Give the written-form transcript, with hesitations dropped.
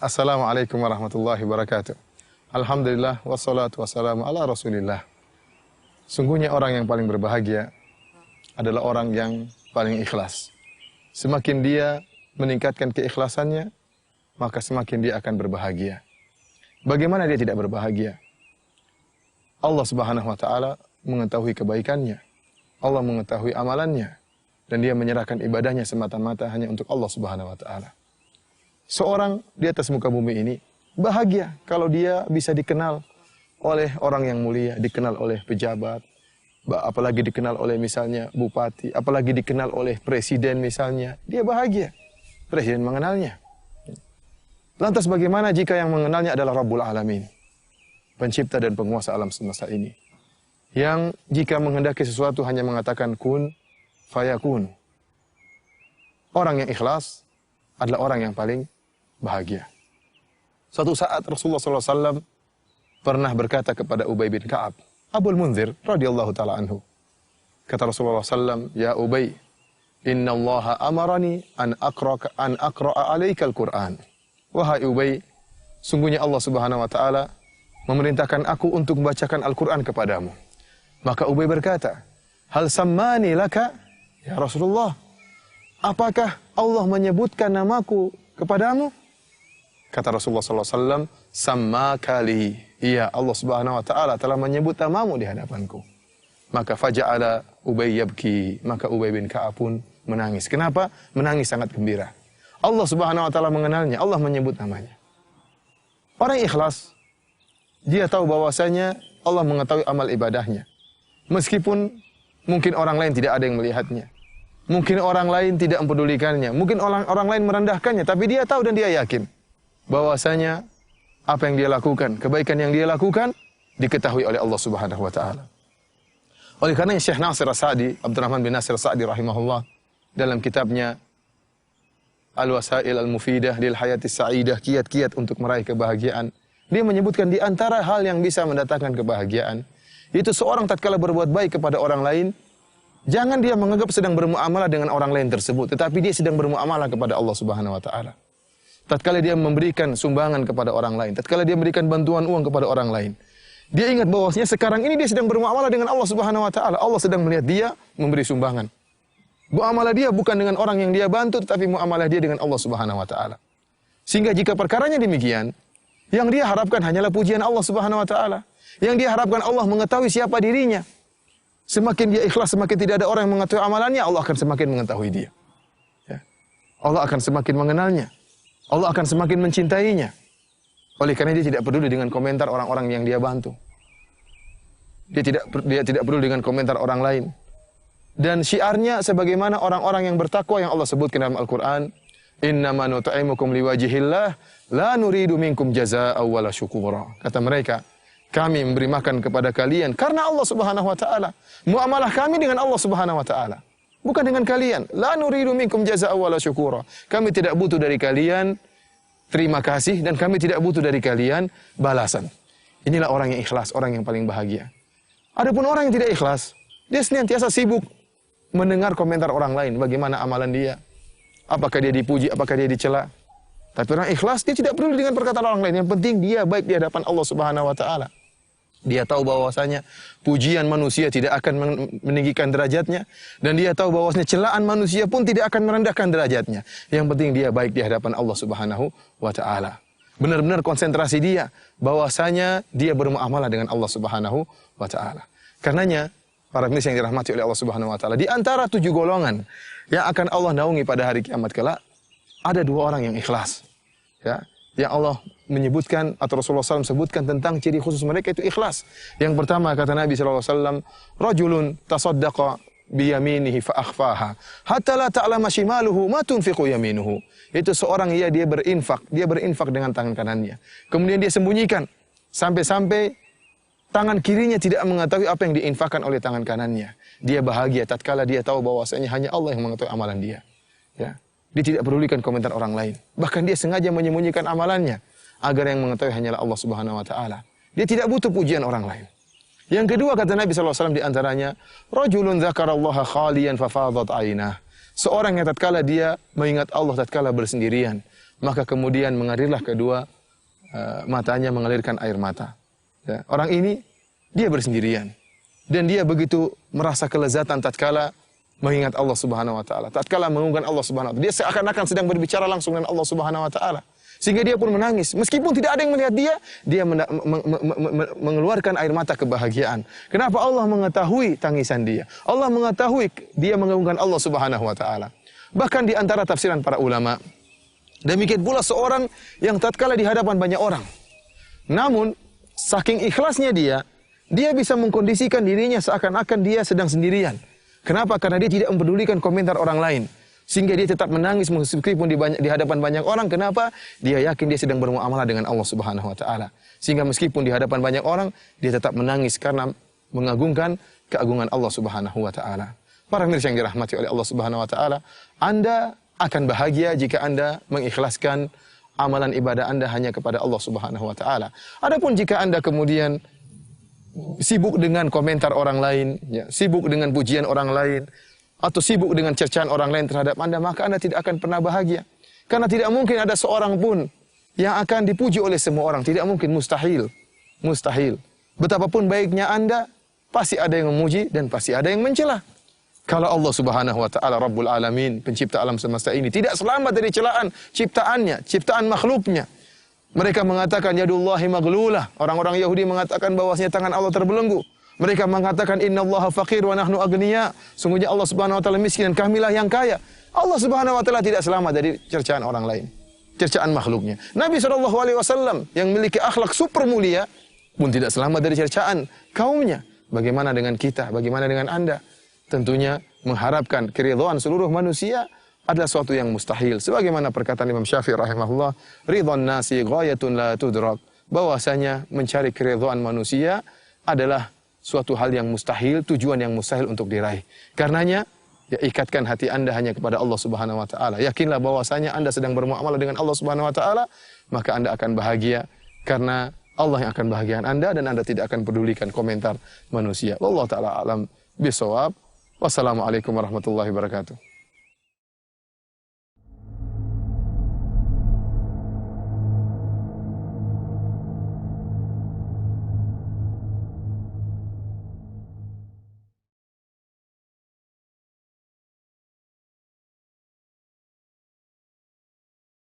Assalamualaikum warahmatullahi wabarakatuh. Alhamdulillah wassalatu wassalamu ala Rasulillah. Sungguhnya orang yang paling berbahagia adalah orang yang paling ikhlas. Semakin dia meningkatkan keikhlasannya, maka semakin dia akan berbahagia. Bagaimana dia tidak berbahagia? Allah Subhanahu wa taala mengetahui kebaikannya. Allah mengetahui amalannya dan dia menyerahkan ibadahnya semata-mata hanya untuk Allah Subhanahu wa taala. Seorang di atas muka bumi ini bahagia kalau dia bisa dikenal oleh orang yang mulia, dikenal oleh pejabat, apalagi dikenal oleh misalnya bupati, apalagi dikenal oleh presiden misalnya. Dia bahagia. Presiden mengenalnya. Lantas bagaimana jika yang mengenalnya adalah Rabbul Alamin, pencipta dan penguasa alam semesta ini, yang jika menghendaki sesuatu hanya mengatakan kun fayakun. Orang yang ikhlas adalah orang yang paling bahagia. Suatu saat Rasulullah SAW pernah berkata kepada Ubay bin Ka'ab, Abul Munzir radhiyallahu ta'ala anhu. Kata Rasulullah SAW, Ya Ubay, inna allaha amarani an akra'a alaika al-Quran. Wahai Ubay, sungguhnya Allah Subhanahu wa ta'ala memerintahkan aku untuk membacakan Al-Quran kepadamu. Maka Ubay berkata, hal sammani laka, ya Rasulullah, apakah Allah menyebutkan namaku kepadamu? Kata Rasulullah SAW, sammakali. Iya, Allah Subhanahu wa ta'ala telah menyebut namamu di hadapanku. Maka faja'ala Ubay yabki. Maka Ubay bin Ka'ab pun menangis. Kenapa? Menangis sangat gembira. Allah Subhanahu wa ta'ala mengenalnya, Allah menyebut namanya. Orang ikhlas, dia tahu bahwasanya Allah mengetahui amal ibadahnya. Meskipun mungkin orang lain tidak ada yang melihatnya. Mungkin orang lain tidak mempedulikannya. Mungkin orang lain merendahkannya. Tapi dia tahu dan dia yakin bahwasanya apa yang dia lakukan, kebaikan yang dia lakukan diketahui oleh Allah Subhanahu wa taala. Oleh karena Syekh Nasir As-Sa'di, Abdurrahman bin Nasir As-Sa'di rahimahullah, dalam kitabnya Al-Wasail Al-Mufidah lil Hayatis Sa'idah, kiat-kiat untuk meraih kebahagiaan, dia menyebutkan di antara hal yang bisa mendatangkan kebahagiaan, itu seorang tatkala berbuat baik kepada orang lain, jangan dia menganggap sedang bermuamalah dengan orang lain tersebut, tetapi dia sedang bermuamalah kepada Allah Subhanahu wa taala. Tatkala dia memberikan sumbangan kepada orang lain, tatkala dia memberikan bantuan uang kepada orang lain, dia ingat bahwasanya sekarang ini dia sedang bermuamalah dengan Allah Subhanahu wa taala. Allah sedang melihat dia memberi sumbangan. Muamalah dia bukan dengan orang yang dia bantu, tetapi muamalah dia dengan Allah Subhanahu wa taala. Sehingga jika perkaranya demikian, yang dia harapkan hanyalah pujian Allah Subhanahu wa taala. Yang dia harapkan Allah mengetahui siapa dirinya. Semakin dia ikhlas, semakin tidak ada orang yang mengetahui amalannya, Allah akan semakin mengetahui dia. Ya. Allah akan semakin mengenalnya. Allah akan semakin mencintainya. Oleh karena dia tidak peduli dengan komentar orang-orang yang dia bantu. Dia tidak peduli dengan komentar orang lain. Dan syiarnya sebagaimana orang-orang yang bertakwa yang Allah sebutkan dalam Al-Quran, innama nut'imukum liwajhillah la nuridu minkum jazaa'an wala syukura. Kata mereka, kami memberi makan kepada kalian karena Allah Subhanahu wa taala. Muamalah kami dengan Allah Subhanahu wa taala, bukan dengan kalian. La nuridu minkum jazaa'an wala syukura. Kami tidak butuh dari kalian terima kasih dan kami tidak butuh dari kalian balasan. Inilah orang yang ikhlas, orang yang paling bahagia. Adapun orang yang tidak ikhlas, dia senantiasa sibuk mendengar komentar orang lain, bagaimana amalan dia, apakah dia dipuji, apakah dia dicela. Tapi orang ikhlas dia tidak peduli dengan perkataan orang lain. Yang penting dia baik di hadapan Allah Subhanahu wa taala. Dia tahu bahwasanya pujian manusia tidak akan meninggikan derajatnya, dan dia tahu bahwasanya celaan manusia pun tidak akan merendahkan derajatnya. Yang penting dia baik di hadapan Allah Subhanahu wa taala. Benar-benar konsentrasi dia bahwasanya dia bermuamalah dengan Allah Subhanahu wa taala. Karenanya para pemirsa yang dirahmati oleh Allah Subhanahu wa taala, di antara 7 golongan yang akan Allah naungi pada hari kiamat kelak, ada 2 orang yang ikhlas. Ya, yang Allah menyebutkan atau Rasulullah SAW sebutkan tentang ciri khusus mereka itu ikhlas. Yang pertama kata Nabi SAW, rajulun tasaddaqa biyaminihi fa akhfaha hatta la ta'lama shimaluhu ma tunfiqu yaminuhu. Itu seorang dia berinfak dengan tangan kanannya. Kemudian dia sembunyikan sampai tangan kirinya tidak mengetahui apa yang diinfakkan oleh tangan kanannya. Dia bahagia tatkala dia tahu bahwasanya hanya Allah yang mengetahui amalan dia. Ya. Dia tidak pedulikan komentar orang lain. Bahkan dia sengaja menyembunyikan amalannya agar yang mengetahui hanyalah Allah Subhanahu wa taala. Dia tidak butuh pujian orang lain. Yang kedua kata Nabi sallallahu alaihi wasallam di antaranya, rajulun dzakarallaha khaliyan fafadat ainah. Seorang yang tatkala dia mengingat Allah tatkala bersendirian, maka kemudian mengalirlah kedua matanya mengalirkan air mata. Ya, orang ini dia bersendirian dan dia begitu merasa kelezatan tatkala mengingat Allah Subhanahu wa taala, tatkala mengagungkan Allah Subhanahu wa taala. Dia seakan-akan sedang berbicara langsung dengan Allah Subhanahu wa taala. Sehingga dia pun menangis. Meskipun tidak ada yang melihat dia mengeluarkan air mata kebahagiaan. Kenapa? Allah mengetahui tangisan dia. Allah mengetahui dia mengagungkan Allah Subhanahu wa taala. Bahkan di antara tafsiran para ulama, demikian pula seorang yang tatkala di hadapan banyak orang, namun saking ikhlasnya dia bisa mengkondisikan dirinya seakan-akan dia sedang sendirian. Kenapa? Karena dia tidak mempedulikan komentar orang lain. Sehingga dia tetap menangis meskipun di hadapan banyak orang. Kenapa? Dia yakin dia sedang bermuamalah dengan Allah Subhanahu wa taala. Sehingga meskipun di hadapan banyak orang, dia tetap menangis karena mengagungkan keagungan Allah Subhanahu wa taala. Para pemirsa yang dirahmati oleh Allah Subhanahu wa taala, Anda akan bahagia jika Anda mengikhlaskan amalan ibadah Anda hanya kepada Allah Subhanahu wa taala. Adapun jika Anda kemudian sibuk dengan komentar orang lain, ya, sibuk dengan pujian orang lain, atau sibuk dengan cercaan orang lain terhadap Anda, maka Anda tidak akan pernah bahagia. Karena tidak mungkin ada seorang pun yang akan dipuji oleh semua orang. Tidak mungkin, mustahil. Mustahil. Betapapun baiknya Anda, pasti ada yang memuji dan pasti ada yang mencela. Kalau Allah Subhanahu wa taala Rabbul Alamin, pencipta alam semesta ini, tidak selamat dari celaan ciptaannya, ciptaan makhluknya. Mereka mengatakan yadullahi maghlulah. Orang-orang Yahudi mengatakan bahwasanya tangan Allah terbelenggu. Mereka mengatakan innallaha faqir wa nahnu agniya. Sungguhnya Allah Subhanahu wa taala miskin dan kamilah yang kaya. Allah Subhanahu wa taala tidak selamat dari cercaan orang lain, cercaan makhluknya. Nabi SAW yang memiliki akhlak super mulia pun tidak selamat dari cercaan kaumnya. Bagaimana dengan kita? Bagaimana dengan Anda? Tentunya mengharapkan keridhaan seluruh manusia adalah suatu yang mustahil. Sebagaimana perkataan Imam Syafi'i rahimahullah, ridwan nasi ghayatun la tudrak. Bahwasanya mencari keridhaan manusia adalah suatu hal yang mustahil, tujuan yang mustahil untuk diraih. Karenanya, ya ikatkan hati Anda hanya kepada Allah Subhanahu wa taala. Yakinlah bahwasanya Anda sedang bermuamalah dengan Allah Subhanahu wa taala, maka Anda akan bahagia karena Allah yang akan bahagiakan Anda dan Anda tidak akan pedulikan komentar manusia. Wallahu taala alam bisawab. Wassalamualaikum warahmatullahi wabarakatuh.